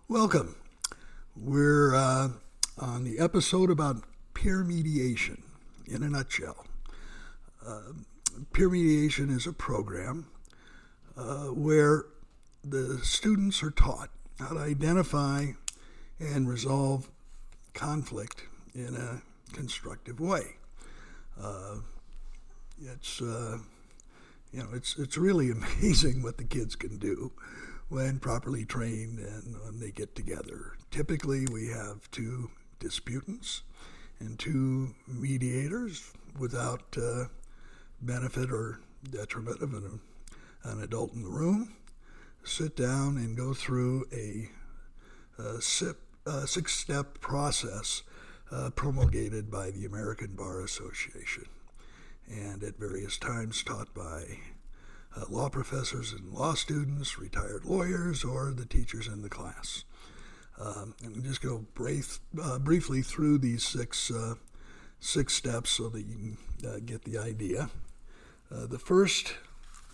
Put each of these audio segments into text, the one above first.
Welcome. We're on the episode about peer mediation in a nutshell. Peer mediation is a program where the students are taught how to identify and resolve conflict in a constructive way. It's really amazing what the kids can do when properly trained and when they get together. Typically, we have two disputants and two mediators without benefit or detriment of an adult in the room. Sit down and go through a six-step process promulgated by the American Bar Association and at various times taught by law professors and law students, retired lawyers, or the teachers in the class. And we'll just go briefly through these six steps so that you can get the idea. The first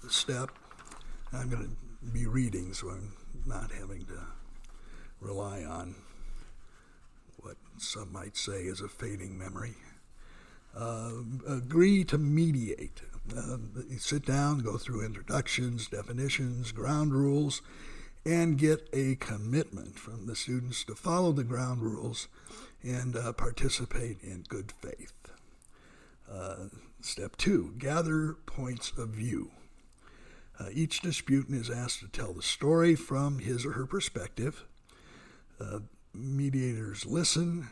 step, I'm going to be reading, so I'm not having to rely on what some might say is a fading memory. Agree to mediate. You sit down, go through introductions, definitions, ground rules, and get a commitment from the students to follow the ground rules and participate in good faith. Step 2, gather points of view. Each disputant is asked to tell the story from his or her perspective. Mediators listen,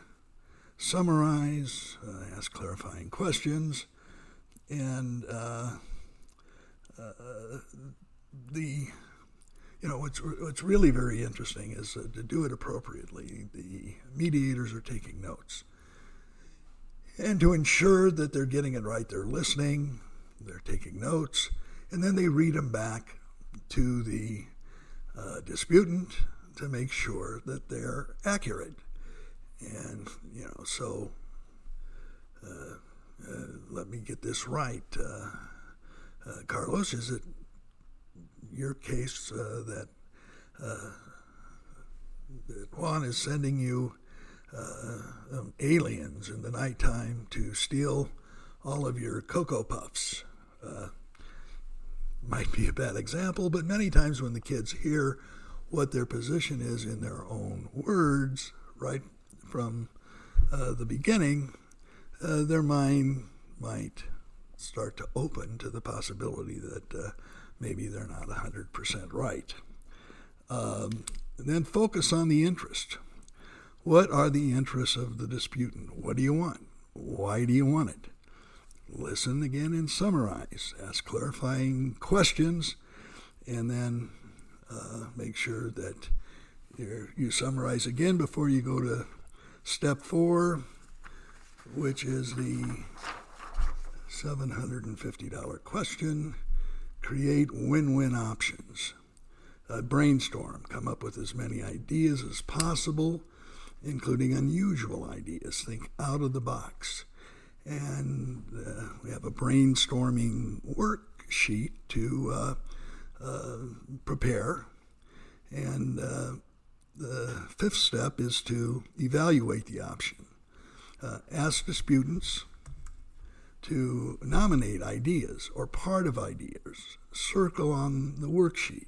summarize, ask clarifying questions, and what's really very interesting is to do it appropriately. The mediators are taking notes, and to ensure that they're getting it right, they're listening, they're taking notes, and then they read them back to the disputant to make sure that they're accurate. And, let me get this right. Carlos, is it your case that Juan is sending you aliens in the nighttime to steal all of your Cocoa Puffs? Might be a bad example, but many times when the kids hear what their position is in their own words, right from the beginning, their mind might start to open to the possibility that maybe they're not 100% right. Then focus on the interest. What are the interests of the disputant? What do you want? Why do you want it? Listen again and summarize. Ask clarifying questions, and then make sure that you summarize again before you go to step 4, which is the $750 question. Create win-win options. Brainstorm. Come up with as many ideas as possible, including unusual ideas. Think out of the box. And we have a brainstorming worksheet to prepare. And the 5th step is to evaluate the option. Ask disputants to nominate ideas or part of ideas. Circle on the worksheet.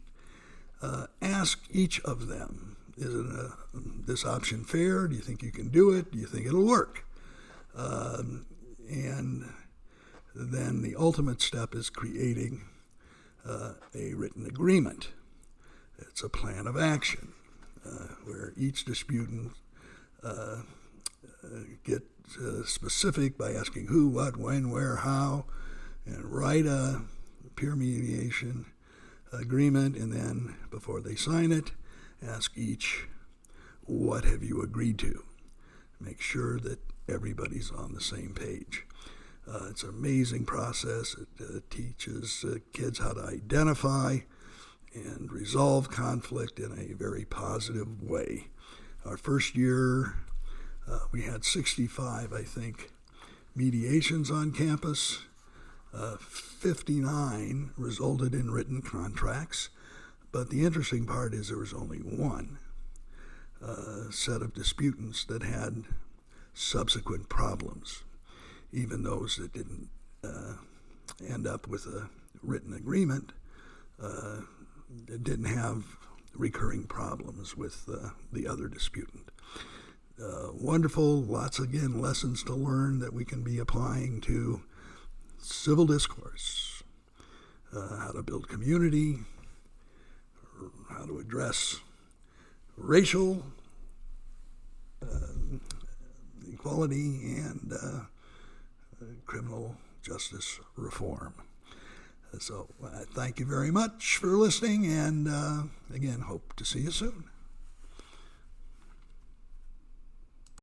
Ask each of them, is this option fair? Do you think you can do it? Do you think it'll work? And then the ultimate step is creating a written agreement. It's a plan of action where each disputant gets specific by asking who, what, when, where, how, and write a peer mediation agreement, and then before they sign it, ask each, what have you agreed to? Make sure that everybody's on the same page. It's an amazing process. It teaches kids how to identify and resolve conflict in a very positive way. Our first year, we had 65, I think, mediations on campus. 59 resulted in written contracts, but the interesting part is there was only one set of disputants that had subsequent problems, even those that didn't end up with a written agreement, didn't have recurring problems with the other disputant. Wonderful, lots again lessons to learn that we can be applying to civil discourse, how to build community, how to address racial equality and criminal justice reform. So thank you very much for listening, and again, hope to see you soon.